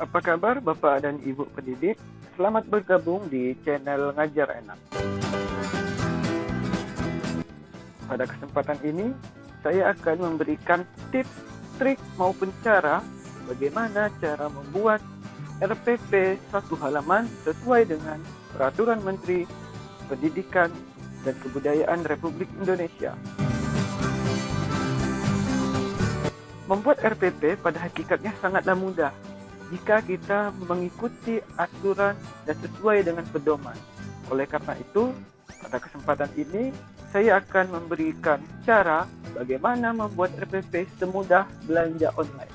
Apa kabar Bapak dan Ibu pendidik? Selamat bergabung di channel Ngajar Enak. Pada kesempatan ini, saya akan memberikan tips, trik maupun cara bagaimana cara membuat RPP satu halaman sesuai dengan Peraturan Menteri Pendidikan dan Kebudayaan Republik Indonesia. Membuat RPP pada hakikatnya sangatlah mudah jika kita mengikuti aturan dan sesuai dengan pedoman. Oleh karena itu, pada kesempatan ini saya akan memberikan cara bagaimana membuat RPP semudah belanja online.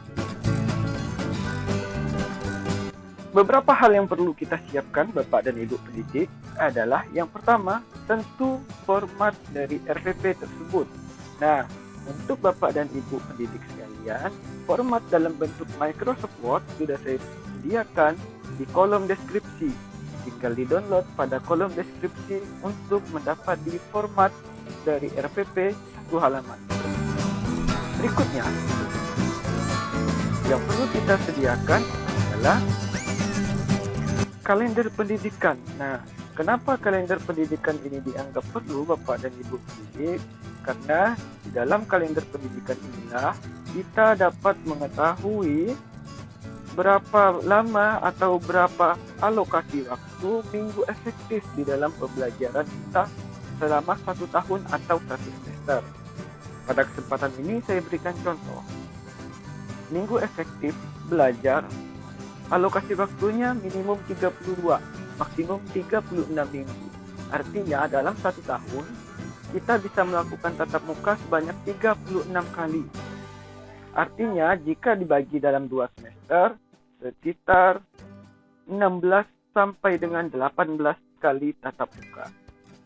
Beberapa hal yang perlu kita siapkan Bapak dan Ibu pendidik adalah yang pertama, tentu format dari RPP tersebut. Nah, untuk Bapak dan Ibu pendidik sekalian, format dalam bentuk Microsoft Word sudah saya sediakan di kolom deskripsi. Tinggal di-download pada kolom deskripsi untuk mendapat di format dari RPP satu halaman. Berikutnya, yang perlu kita sediakan adalah kalender pendidikan. Nah, kenapa kalender pendidikan ini dianggap perlu Bapak dan Ibu pendidik? Karena di dalam kalender pendidikan inilah kita dapat mengetahui berapa lama atau berapa alokasi waktu minggu efektif di dalam pembelajaran kita selama 1 tahun atau 1 semester. Pada kesempatan ini saya berikan contoh. Minggu efektif belajar, alokasi waktunya minimum 32, maksimum 36 minggu. Artinya dalam 1 tahun kita bisa melakukan tatap muka sebanyak 36 kali. Artinya jika dibagi dalam 2 semester, sekitar 16 sampai dengan 18 kali tatap muka.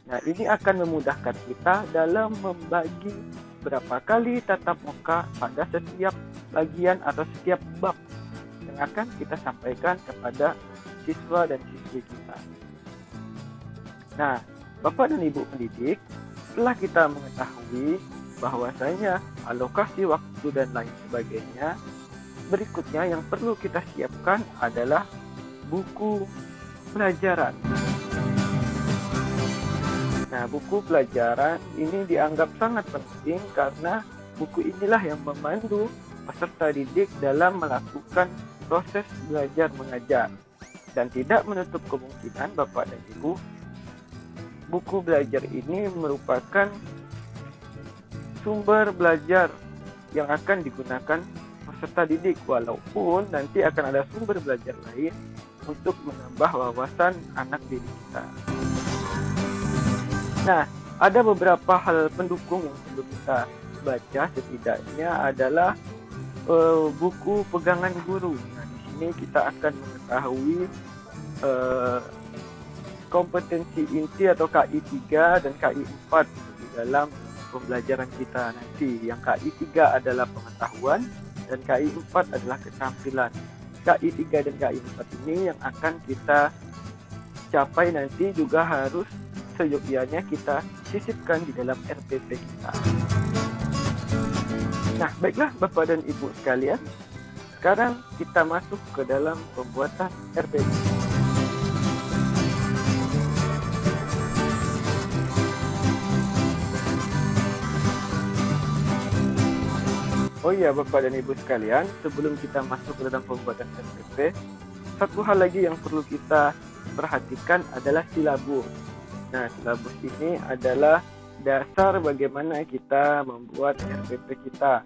Nah, ini akan memudahkan kita dalam membagi berapa kali tatap muka pada setiap bagian atau setiap bab yang akan kita sampaikan kepada siswa dan siswi kita. Nah, Bapak dan Ibu pendidik, setelah kita mengetahui bahwasanya alokasi waktu dan lain sebagainya, berikutnya yang perlu kita siapkan adalah buku pelajaran. Nah, buku pelajaran ini dianggap sangat penting karena buku inilah yang memandu peserta didik dalam melakukan proses belajar mengajar. Dan tidak menutup kemungkinan Bapak dan Ibu, buku belajar ini merupakan sumber belajar yang akan digunakan peserta didik, walaupun nanti akan ada sumber belajar lain untuk menambah wawasan anak didik kita. Nah, ada beberapa hal pendukung yang perlu kita baca, setidaknya adalah buku pegangan guru. Nah, di sini kita akan mengetahui kompetensi inti atau KI 3 dan KI 4 di dalam pembelajaran kita nanti. Yang KI 3 adalah pengetahuan dan KI 4 adalah keterampilan. KI 3 dan KI 4 ini yang akan kita capai nanti juga harus seyogyanya kita sisipkan di dalam RPP kita. Nah, baiklah Bapak dan Ibu sekalian, sekarang kita masuk ke dalam pembuatan RPP. Oh iya Bapak dan Ibu sekalian, sebelum kita masuk ke dalam pembuatan RPP, satu hal lagi yang perlu kita perhatikan adalah silabus. Nah, silabus ini adalah dasar bagaimana kita membuat RPP kita.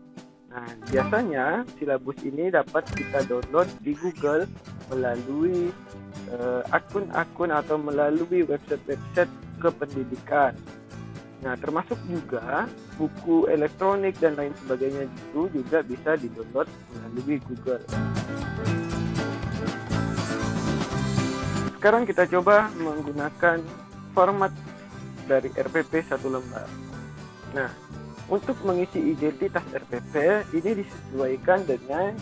Nah, biasanya silabus ini dapat kita download di Google melalui akun-akun atau melalui website-website kependidikan. Nah, termasuk juga buku elektronik dan lain sebagainya itu juga bisa di-download melalui Google. Sekarang kita coba menggunakan format dari RPP satu lembar. Nah, untuk mengisi identitas RPP ini disesuaikan dengan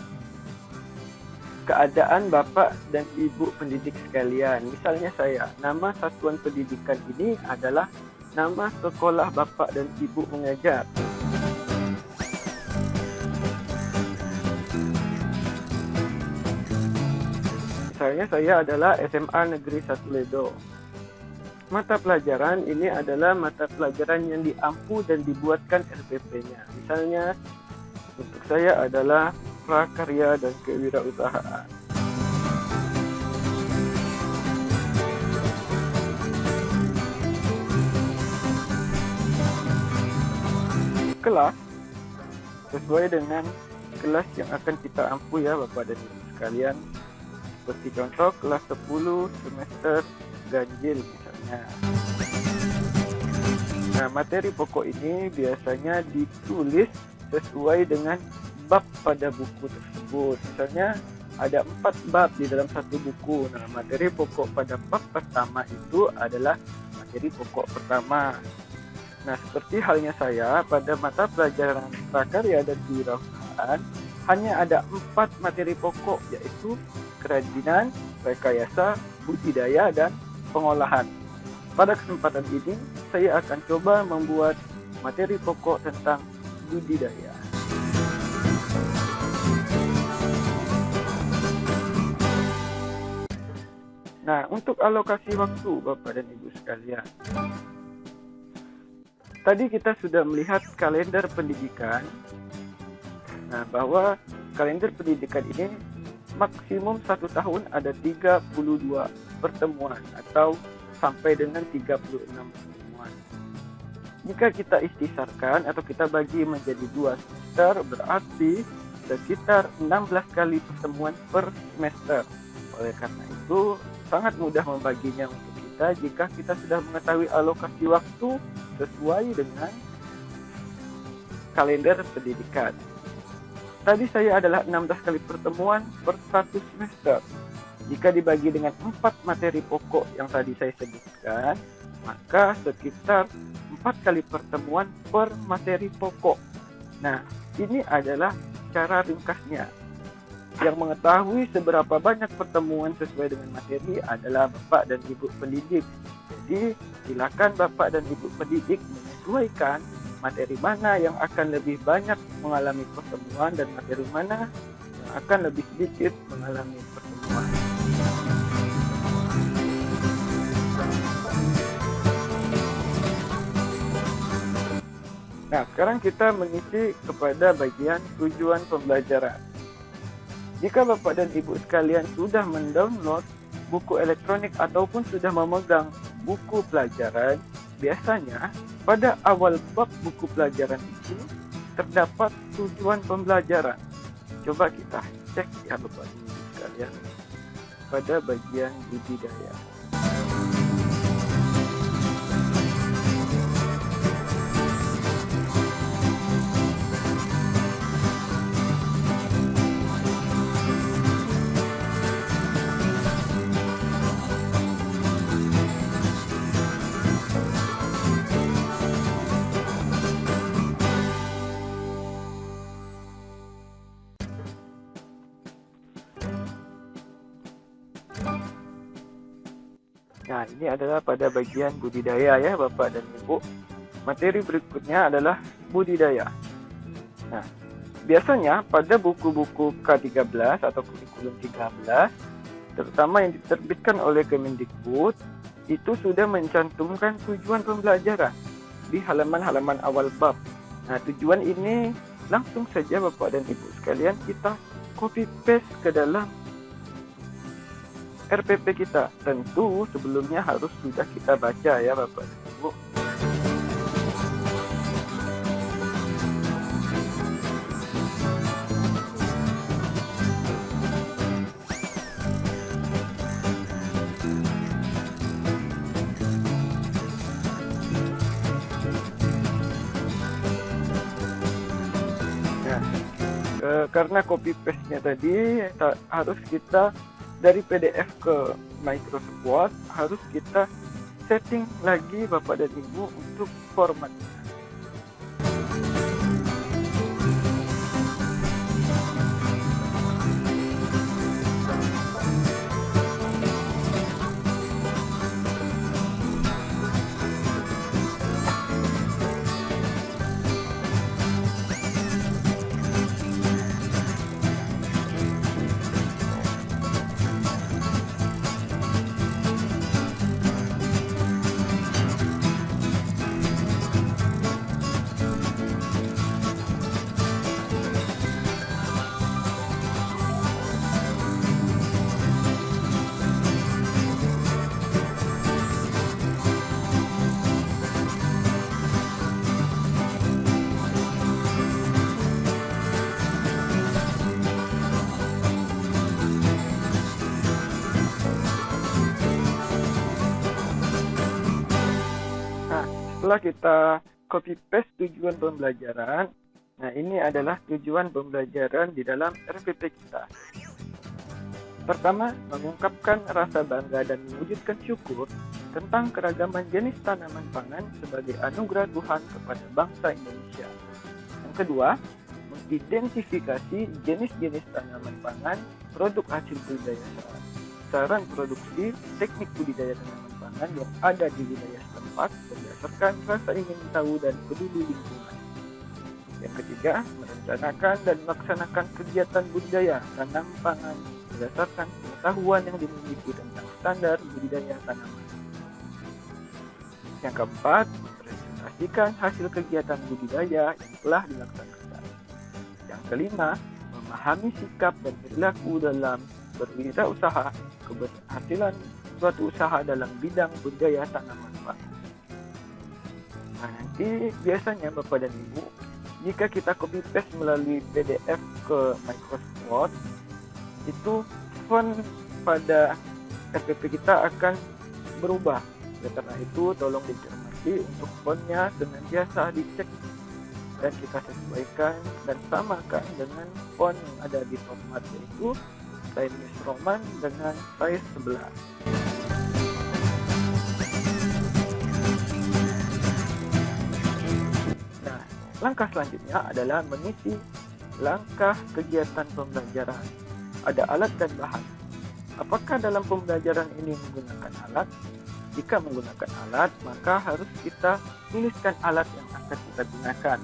keadaan Bapak dan Ibu pendidik sekalian. Misalnya saya, nama satuan pendidikan ini adalah nama sekolah Bapak dan Ibu mengajar. Misalnya saya adalah SMA Negeri 1 Ledo. Mata pelajaran ini adalah mata pelajaran yang diampu dan dibuatkan RPP-nya. Misalnya untuk saya adalah prakarya dan kewirausahaan. Kelas sesuai dengan kelas yang akan kita ampu ya Bapak dan Ibu sekalian. Seperti contoh kelas 10 semester ganjil misalnya. Nah, materi pokok ini biasanya ditulis sesuai dengan bab pada buku tersebut. Misalnya ada 4 bab di dalam satu buku. Nah, materi pokok pada bab pertama itu adalah materi pokok pertama. Nah, seperti halnya saya pada mata pelajaran prakarya dan kewirausahaan hanya ada 4 materi pokok, yaitu kerajinan, rekayasa, budidaya, dan pengolahan. Pada kesempatan ini, saya akan coba membuat materi pokok tentang budidaya. Nah, untuk alokasi waktu Bapak dan Ibu sekalian. Tadi kita sudah melihat kalender pendidikan. Nah, bahwa kalender pendidikan ini maksimum 1 tahun ada 32 pertemuan atau sampai dengan 36 pertemuan. Jika kita istisarkan atau kita bagi menjadi 2 semester, berarti sekitar 16 kali pertemuan per semester. Oleh karena itu, sangat mudah membaginya untuk kita jika kita sudah mengetahui alokasi waktu sesuai dengan kalender pendidikan. Tadi saya adalah 16 kali pertemuan per 1 semester. Jika dibagi dengan 4 materi pokok yang tadi saya sebutkan, maka sekitar 4 kali pertemuan per materi pokok. Nah, ini adalah cara ringkasnya. Yang mengetahui seberapa banyak pertemuan sesuai dengan materi adalah Bapak dan Ibu pendidik. Jadi, silakan Bapak dan Ibu pendidik menyesuaikan materi mana yang akan lebih banyak mengalami pertemuan dan materi mana yang akan lebih sedikit mengalami pertemuan. Nah, sekarang kita mengisi kepada bagian tujuan pembelajaran. Jika Bapak dan Ibu sekalian sudah mendownload buku elektronik ataupun sudah memegang buku pelajaran, biasanya pada awal bab buku pelajaran itu terdapat tujuan pembelajaran. Coba kita cek ya Bapak dan Ibu sekalian pada bagian budidaya. Nah, ini adalah pada bagian budidaya ya Bapak dan Ibu. Materi berikutnya adalah budidaya. Nah, biasanya pada buku-buku K13 atau kurikulum 13, terutama yang diterbitkan oleh Kemendikbud, itu sudah mencantumkan tujuan pembelajaran di halaman-halaman awal bab. Nah, tujuan ini langsung saja Bapak dan Ibu sekalian kita copy paste ke dalam RPP kita. Tentu sebelumnya harus sudah kita baca ya Bapak dan Ibu. Nah, karena copy paste-nya tadi harus kita dari PDF ke Microsoft Word, harus kita setting lagi Bapak dan Ibu untuk formatnya. setelah kita copy paste tujuan pembelajaran, nah ini adalah tujuan pembelajaran di dalam RPP kita. Pertama, mengungkapkan rasa bangga dan mewujudkan syukur tentang keragaman jenis tanaman pangan sebagai anugerah Tuhan kepada bangsa Indonesia. Yang kedua, mengidentifikasi jenis-jenis tanaman pangan, produk hasil budidaya, saran produksi, teknik budidaya tanaman pangan yang ada di wilayah setempat berdasarkan rasa ingin tahu dan peduli lingkungan. Yang ketiga, merencanakan dan melaksanakan kegiatan budidaya tanam pangan berdasarkan pengetahuan yang dimiliki tentang standar budidaya tanaman. Yang keempat, mempresentasikan hasil kegiatan budidaya yang telah dilaksanakan. Yang kelima, memahami sikap dan perilaku dalam berwirausaha, keberhasilan suatu usaha dalam bidang budidaya tanaman pangan. Nah, nanti biasanya Bapak dan Ibu, jika kita copy paste melalui PDF ke Microsoft Word, itu font pada RPP kita akan berubah. Oleh karena itu, tolong dicermati untuk fontnya senantiasa dicek dan kita sesuaikan dan samakan dengan font yang ada di format, yaitu Times New Roman dengan size 11. Nah, langkah selanjutnya adalah mengisi langkah kegiatan pembelajaran. Ada alat dan bahan. Apakah dalam pembelajaran ini menggunakan alat? Jika menggunakan alat, maka harus kita tuliskan alat yang akan kita gunakan.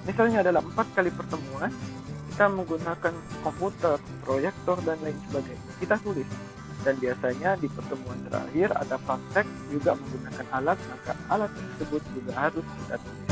Misalnya dalam 4 kali pertemuan, kita menggunakan komputer, proyektor, dan lain sebagainya. Kita tulis. Dan biasanya di pertemuan terakhir ada praktek juga menggunakan alat, maka alat tersebut juga harus kita tulis.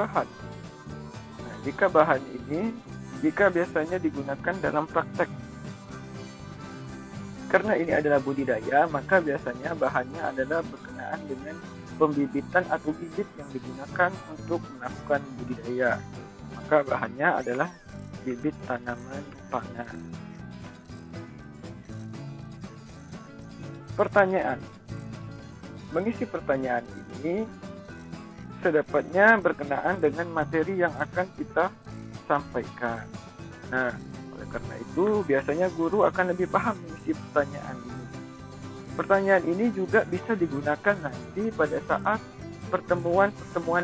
Bahan. Nah, jika bahan ini biasanya digunakan dalam praktek. Karena ini adalah budidaya, maka biasanya bahannya adalah berkenaan dengan pembibitan atau bibit yang digunakan untuk melakukan budidaya. Maka bahannya adalah bibit tanaman pangan. Pertanyaan. Mengisi pertanyaan ini sedapatnya berkenaan dengan materi yang akan kita sampaikan. Nah, oleh karena itu biasanya guru akan lebih paham mengisi pertanyaan ini. Pertanyaan ini juga bisa digunakan nanti pada saat pertemuan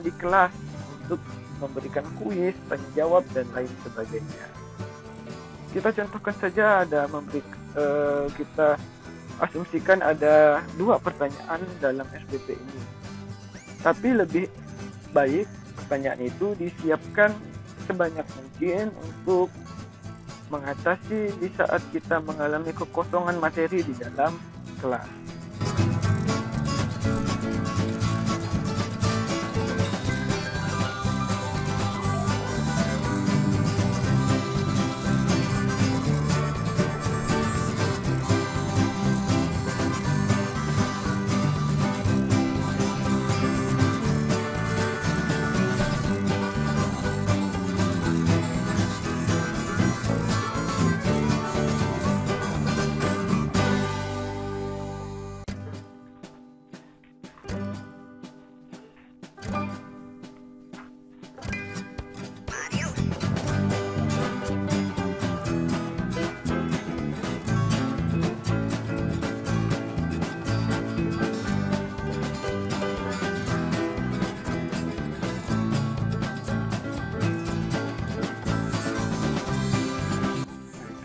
di kelas untuk memberikan kuis, tanya jawab, dan lain sebagainya. Kita contohkan saja kita asumsikan ada 2 pertanyaan dalam SPP ini. Tapi lebih baik pertanyaan itu disiapkan sebanyak mungkin untuk mengatasi di saat kita mengalami kekosongan materi di dalam kelas.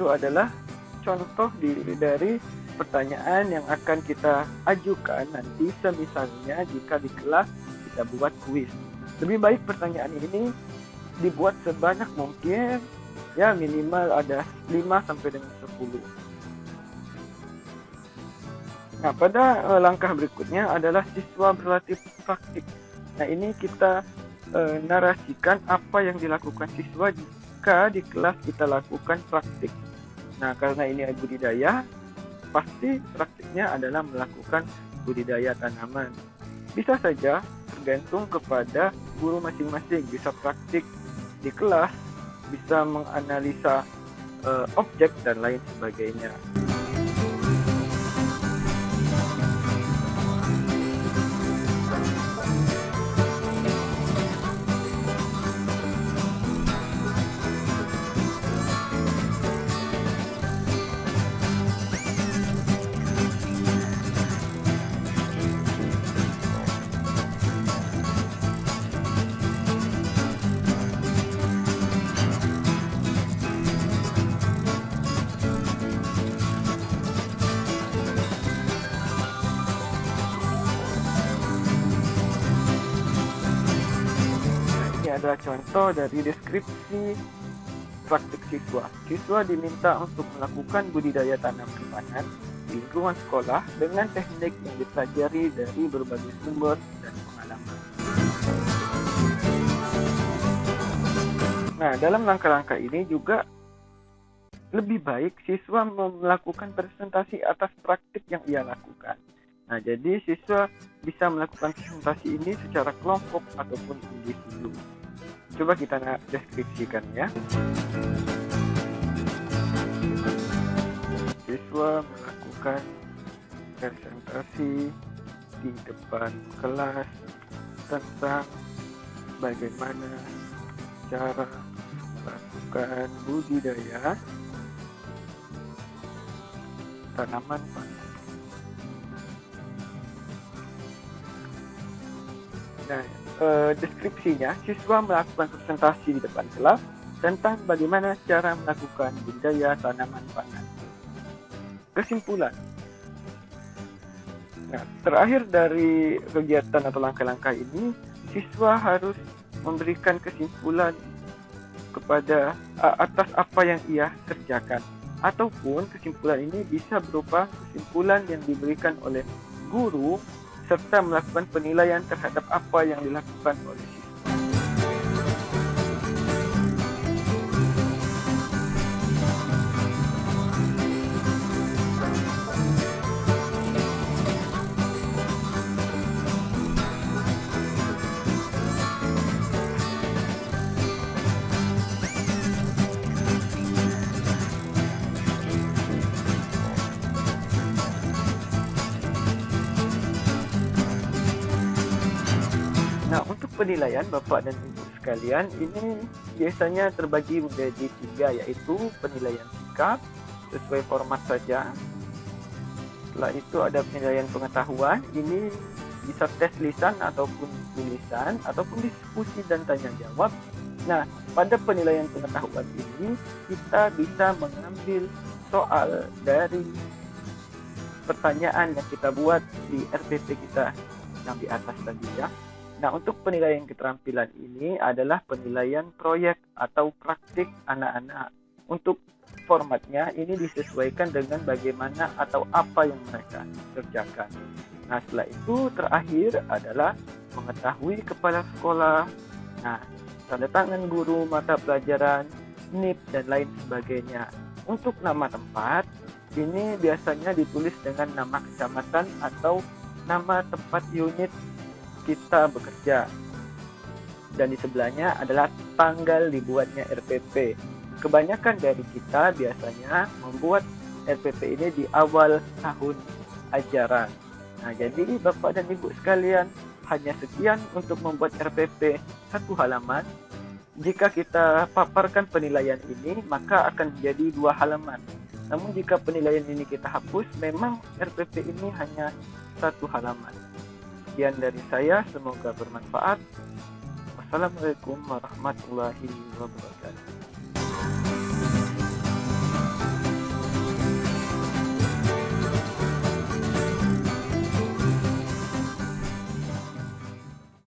Itu adalah contoh dari pertanyaan yang akan kita ajukan nanti semisalnya jika di kelas kita buat kuis. Lebih baik pertanyaan ini dibuat sebanyak mungkin, ya minimal ada 5 sampai dengan 10. Nah, pada langkah berikutnya adalah siswa berlatih praktik. Nah, ini kita narasikan apa yang dilakukan siswa jika di kelas kita lakukan praktik. Nah, karena ini budidaya, pasti praktiknya adalah melakukan budidaya tanaman. Bisa saja tergantung kepada guru masing-masing, bisa praktik di kelas, bisa menganalisa objek dan lain sebagainya. Ini adalah contoh dari deskripsi praktik siswa. Siswa diminta untuk melakukan budidaya tanaman pangan di lingkungan sekolah dengan teknik yang dipelajari dari berbagai sumber dan pengalaman. Nah, dalam langkah-langkah ini juga lebih baik siswa melakukan presentasi atas praktik yang ia lakukan. Nah, jadi siswa bisa melakukan presentasi ini secara kelompok ataupun individu. Coba kita deskripsikan ya. Siswa melakukan presentasi di depan kelas tentang bagaimana cara melakukan budidaya tanaman pangan. Nah, deskripsinya, siswa melakukan presentasi di depan kelas tentang bagaimana cara melakukan budidaya tanaman pangan. Kesimpulan. Nah, terakhir dari kegiatan atau langkah-langkah ini, siswa harus memberikan kesimpulan kepada atas apa yang ia kerjakan, ataupun kesimpulan ini bisa berupa kesimpulan yang diberikan oleh guru serta melakukan penilaian terhadap apa yang dilakukan oleh siswa. Nah, untuk penilaian Bapak dan Ibu sekalian, ini biasanya terbagi menjadi 3, yaitu penilaian sikap sesuai format saja. Setelah itu ada penilaian pengetahuan, ini bisa tes lisan ataupun tulisan, ataupun diskusi dan tanya jawab. Nah, pada penilaian pengetahuan ini, kita bisa mengambil soal dari pertanyaan yang kita buat di RPP kita yang di atas tadi ya. Nah, untuk penilaian keterampilan ini adalah penilaian proyek atau praktik anak-anak. Untuk formatnya ini disesuaikan dengan bagaimana atau apa yang mereka kerjakan. Nah, setelah itu terakhir adalah mengetahui kepala sekolah, nah, tanda tangan guru mata pelajaran, NIP, dan lain sebagainya. Untuk nama tempat, ini biasanya ditulis dengan nama kecamatan atau nama tempat unit kita bekerja, dan di sebelahnya adalah tanggal dibuatnya RPP. Kebanyakan dari kita biasanya membuat RPP ini di awal tahun ajaran. Nah, jadi Bapak dan Ibu sekalian, hanya sekian untuk membuat RPP 1 halaman. Jika kita paparkan penilaian ini, maka akan menjadi 2 halaman. Namun jika penilaian ini kita hapus, memang RPP ini hanya 1 halaman. Sekian dari saya, semoga bermanfaat. Wassalamualaikum warahmatullahi wabarakatuh.